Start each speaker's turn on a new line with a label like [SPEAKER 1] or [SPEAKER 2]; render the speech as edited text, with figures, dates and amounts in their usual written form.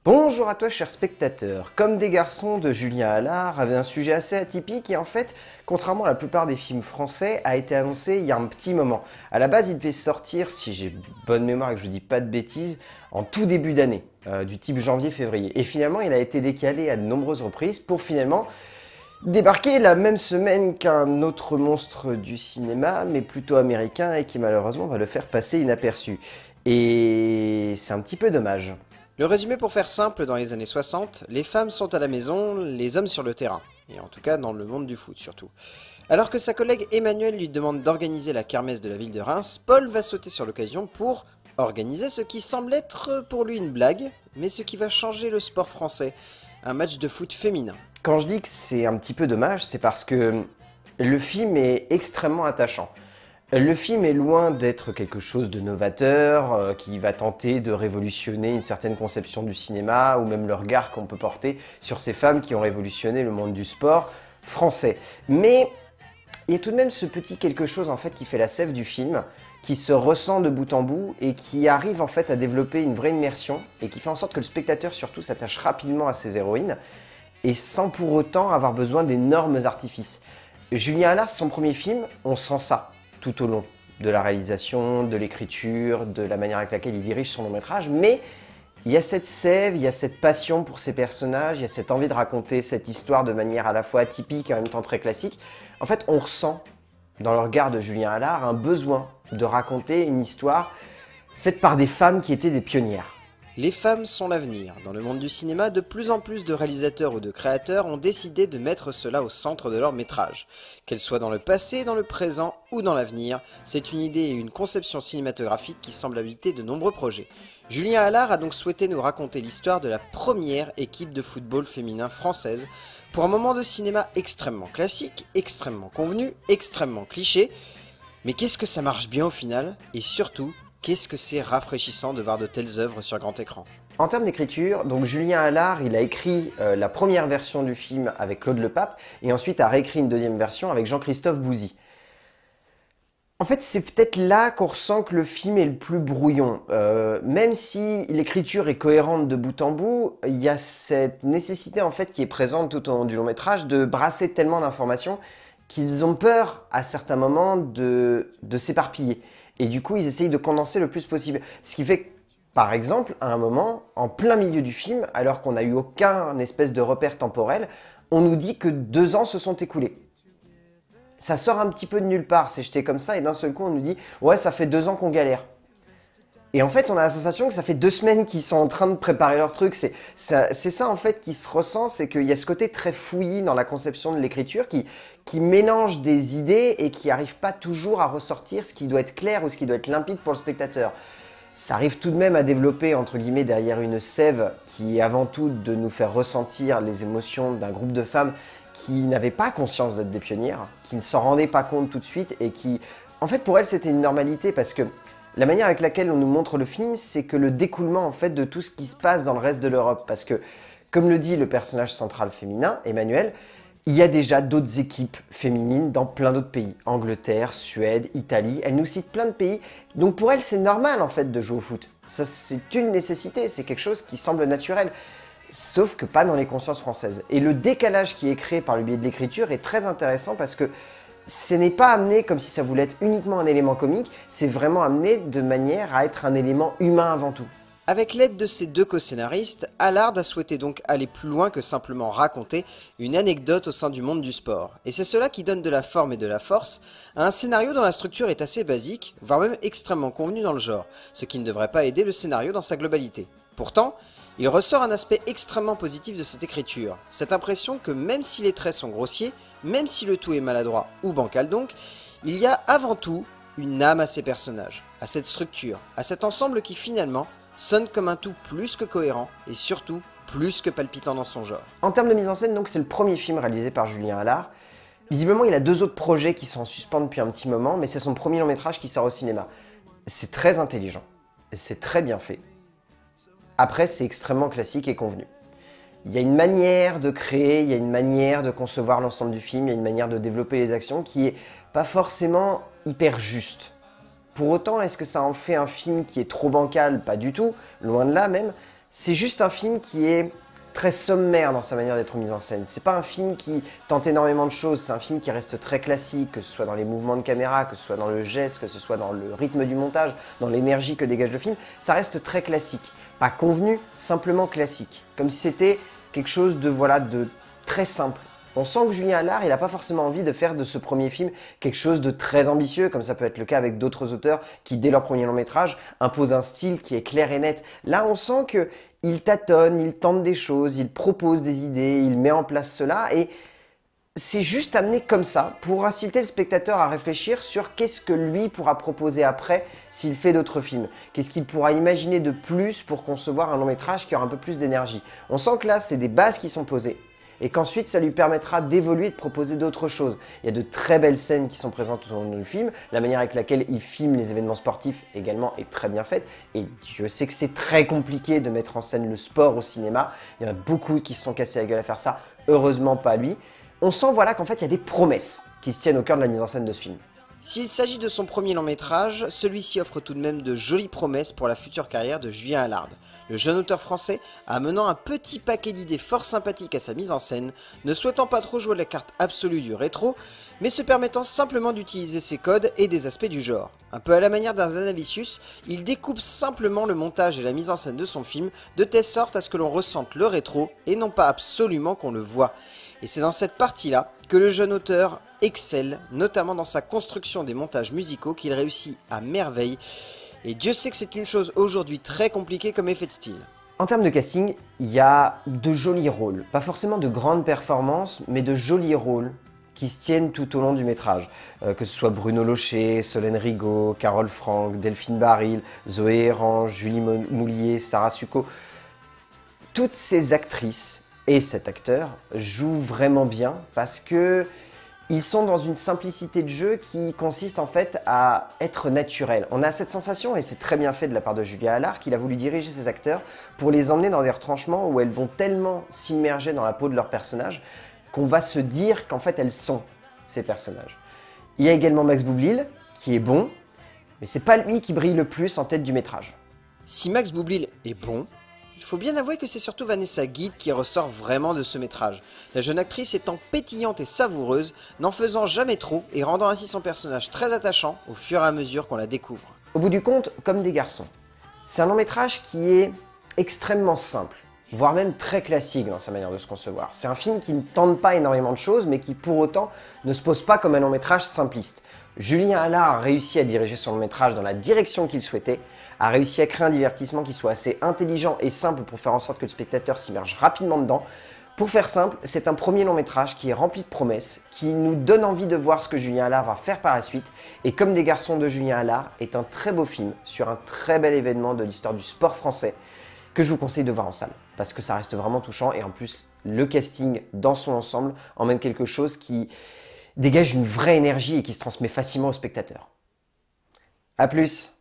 [SPEAKER 1] Bonjour à toi cher spectateur. Comme des garçons de Julien Allard avait un sujet assez atypique et en fait, contrairement à la plupart des films français, a été annoncé il y a un petit moment. À la base, il devait sortir, si j'ai bonne mémoire et que je ne dis pas de bêtises, en tout début d'année, du type janvier-février. Et finalement, il a été décalé à de nombreuses reprises pour finalement débarquer la même semaine qu'un autre monstre du cinéma, mais plutôt américain et qui malheureusement va le faire passer inaperçu. Et c'est un petit peu dommage.
[SPEAKER 2] Le résumé pour faire simple, dans les années 60, les femmes sont à la maison, les hommes sur le terrain. Et en tout cas dans le monde du foot surtout. Alors que sa collègue Emmanuelle lui demande d'organiser la kermesse de la ville de Reims, Paul va sauter sur l'occasion pour organiser ce qui semble être pour lui une blague, mais ce qui va changer le sport français, un match de foot féminin.
[SPEAKER 1] Quand je dis que c'est un petit peu dommage, c'est parce que le film est extrêmement attachant. Le film est loin d'être quelque chose de novateur, qui va tenter de révolutionner une certaine conception du cinéma, ou même le regard qu'on peut porter sur ces femmes qui ont révolutionné le monde du sport français. Mais il y a tout de même ce petit quelque chose en fait qui fait la sève du film, qui se ressent de bout en bout et qui arrive en fait à développer une vraie immersion et qui fait en sorte que le spectateur surtout s'attache rapidement à ses héroïnes et sans pour autant avoir besoin d'énormes artifices. Julien Allard, c'est son premier film, on sent ça tout au long de la réalisation, de l'écriture, de la manière avec laquelle il dirige son long métrage, mais il y a cette sève, il y a cette passion pour ces personnages, il y a cette envie de raconter cette histoire de manière à la fois atypique et en même temps très classique. En fait, on ressent dans le regard de Julien Allard un besoin de raconter une histoire faite par des femmes qui étaient des pionnières.
[SPEAKER 2] Les femmes sont l'avenir. Dans le monde du cinéma, de plus en plus de réalisateurs ou de créateurs ont décidé de mettre cela au centre de leur métrage. Qu'elles soient dans le passé, dans le présent ou dans l'avenir, c'est une idée et une conception cinématographique qui semblent habiter de nombreux projets. Julien Allard a donc souhaité nous raconter l'histoire de la première équipe de football féminin française, pour un moment de cinéma extrêmement classique, extrêmement convenu, extrêmement cliché. Mais qu'est-ce que ça marche bien au final? Et surtout, qu'est-ce que c'est rafraîchissant de voir de telles œuvres sur grand écran.
[SPEAKER 1] En termes d'écriture, donc Julien Allard, il a écrit la première version du film avec Claude Lepape et ensuite a réécrit une deuxième version avec Jean-Christophe Bouzy. En fait, c'est peut-être là qu'on ressent que le film est le plus brouillon. Même si l'écriture est cohérente de bout en bout, il y a cette nécessité en fait qui est présente tout au long du long métrage de brasser tellement d'informations qu'ils ont peur à certains moments de s'éparpiller. Et du coup, ils essayent de condenser le plus possible. Ce qui fait que, par exemple, à un moment, en plein milieu du film, alors qu'on n'a eu aucun espèce de repère temporel, on nous dit que 2 ans se sont écoulés. Ça sort un petit peu de nulle part, c'est jeté comme ça, et d'un seul coup, on nous dit « Ouais, ça fait 2 ans qu'on galère ». Et en fait, on a la sensation que ça fait 2 semaines qu'ils sont en train de préparer leur truc. C'est ça, en fait, qui se ressent, c'est qu'il y a ce côté très fouillis dans la conception de l'écriture qui mélange des idées et qui n'arrive pas toujours à ressortir ce qui doit être clair ou ce qui doit être limpide pour le spectateur. Ça arrive tout de même à développer, entre guillemets, derrière une sève qui est avant tout de nous faire ressentir les émotions d'un groupe de femmes qui n'avaient pas conscience d'être des pionnières, qui ne s'en rendaient pas compte tout de suite et qui, en fait, pour elles, c'était une normalité parce que la manière avec laquelle on nous montre le film, c'est que le découlement en fait de tout ce qui se passe dans le reste de l'Europe. Parce que, comme le dit le personnage central féminin, Emmanuel, il y a déjà d'autres équipes féminines dans plein d'autres pays. Angleterre, Suède, Italie, elle nous cite plein de pays. Donc pour elle, c'est normal en fait de jouer au foot. Ça, c'est une nécessité, c'est quelque chose qui semble naturel. Sauf que pas dans les consciences françaises. Et le décalage qui est créé par le biais de l'écriture est très intéressant parce que ce n'est pas amené comme si ça voulait être uniquement un élément comique, c'est vraiment amené de manière à être un élément humain avant tout.
[SPEAKER 2] Avec l'aide de ses deux co-scénaristes, Allard a souhaité donc aller plus loin que simplement raconter une anecdote au sein du monde du sport. Et c'est cela qui donne de la forme et de la force à un scénario dont la structure est assez basique, voire même extrêmement convenue dans le genre, ce qui ne devrait pas aider le scénario dans sa globalité. Pourtant, il ressort un aspect extrêmement positif de cette écriture, cette impression que même si les traits sont grossiers, même si le tout est maladroit ou bancal donc, il y a avant tout une âme à ces personnages, à cette structure, à cet ensemble qui finalement sonne comme un tout plus que cohérent et surtout plus que palpitant dans son genre.
[SPEAKER 1] En termes de mise en scène, donc c'est le premier film réalisé par Julien Allard. Visiblement, il a 2 autres projets qui sont en suspens depuis un petit moment, mais c'est son premier long métrage qui sort au cinéma. C'est très intelligent, c'est très bien fait. Après, c'est extrêmement classique et convenu. Il y a une manière de créer, il y a une manière de concevoir l'ensemble du film, il y a une manière de développer les actions qui est pas forcément hyper juste. Pour autant, est-ce que ça en fait un film qui est trop bancal? Pas du tout, loin de là même. c'est juste un film qui est très sommaire dans sa manière d'être mis en scène. C'est pas un film qui tente énormément de choses, c'est un film qui reste très classique, que ce soit dans les mouvements de caméra, que ce soit dans le geste, que ce soit dans le rythme du montage, dans l'énergie que dégage le film, ça reste très classique. Pas convenu, simplement classique. Comme si c'était quelque chose de, voilà, de très simple. On sent que Julien Allard, il n'a pas forcément envie de faire de ce premier film quelque chose de très ambitieux, comme ça peut être le cas avec d'autres auteurs qui, dès leur premier long métrage, imposent un style qui est clair et net. Là, on sent qu'il tâtonne, il tente des choses, il propose des idées, il met en place cela, et c'est juste amené comme ça pour inciter le spectateur à réfléchir sur qu'est-ce que lui pourra proposer après s'il fait d'autres films. Qu'est-ce qu'il pourra imaginer de plus pour concevoir un long métrage qui aura un peu plus d'énergie. On sent que là, c'est des bases qui sont posées. Et qu'ensuite, ça lui permettra d'évoluer, de proposer d'autres choses. Il y a de très belles scènes qui sont présentes tout au long du film. La manière avec laquelle il filme les événements sportifs également est très bien faite. Et je sais que c'est très compliqué de mettre en scène le sport au cinéma. Il y en a beaucoup qui se sont cassés la gueule à faire ça. Heureusement, pas lui. On sent voilà qu'en fait, il y a des promesses qui se tiennent au cœur de la mise en scène de ce film.
[SPEAKER 2] S'il s'agit de son premier long métrage, celui-ci offre tout de même de jolies promesses pour la future carrière de Julien Allard. Le jeune auteur français, amenant un petit paquet d'idées fort sympathiques à sa mise en scène, ne souhaitant pas trop jouer la carte absolue du rétro, mais se permettant simplement d'utiliser ses codes et des aspects du genre. Un peu à la manière d'un Zanavicius, il découpe simplement le montage et la mise en scène de son film de telle sorte à ce que l'on ressente le rétro et non pas absolument qu'on le voit. Et c'est dans cette partie-là que le jeune auteur excelle, notamment dans sa construction des montages musicaux qu'il réussit à merveille. Et Dieu sait que c'est une chose aujourd'hui très compliquée comme effet de style.
[SPEAKER 1] En termes de casting, il y a de jolis rôles. Pas forcément de grandes performances, mais de jolis rôles qui se tiennent tout au long du métrage. Que ce soit Bruno Locher, Solène Rigaud, Carole Franck, Delphine Baril, Zoé Héran, Julie Moulier, Sarah Succo. Toutes ces actrices et cet acteur jouent vraiment bien parce que ils sont dans une simplicité de jeu qui consiste en fait à être naturel. On a cette sensation, et c'est très bien fait de la part de Julien Allard, qu'il a voulu diriger ses acteurs pour les emmener dans des retranchements où elles vont tellement s'immerger dans la peau de leur personnage qu'on va se dire qu'en fait elles sont ces personnages. Il y a également Max Boublil qui est bon, mais c'est pas lui qui brille le plus en tête du métrage.
[SPEAKER 2] Si Max Boublil est bon, il faut bien avouer que c'est surtout Vanessa Guide qui ressort vraiment de ce métrage, la jeune actrice étant pétillante et savoureuse, n'en faisant jamais trop et rendant ainsi son personnage très attachant au fur et à mesure qu'on la découvre.
[SPEAKER 1] Au bout du compte, Comme des garçons, c'est un long métrage qui est extrêmement simple, voire même très classique dans sa manière de se concevoir. C'est un film qui ne tente pas énormément de choses, mais qui pour autant ne se pose pas comme un long métrage simpliste. Julien Allard a réussi à diriger son long métrage dans la direction qu'il souhaitait, a réussi à créer un divertissement qui soit assez intelligent et simple pour faire en sorte que le spectateur s'immerge rapidement dedans. Pour faire simple, c'est un premier long métrage qui est rempli de promesses, qui nous donne envie de voir ce que Julien Allard va faire par la suite, et Comme des garçons de Julien Allard est un très beau film sur un très bel événement de l'histoire du sport français, que je vous conseille de voir en salle, parce que ça reste vraiment touchant, et en plus, le casting dans son ensemble emmène quelque chose qui dégage une vraie énergie et qui se transmet facilement au spectateur. A plus!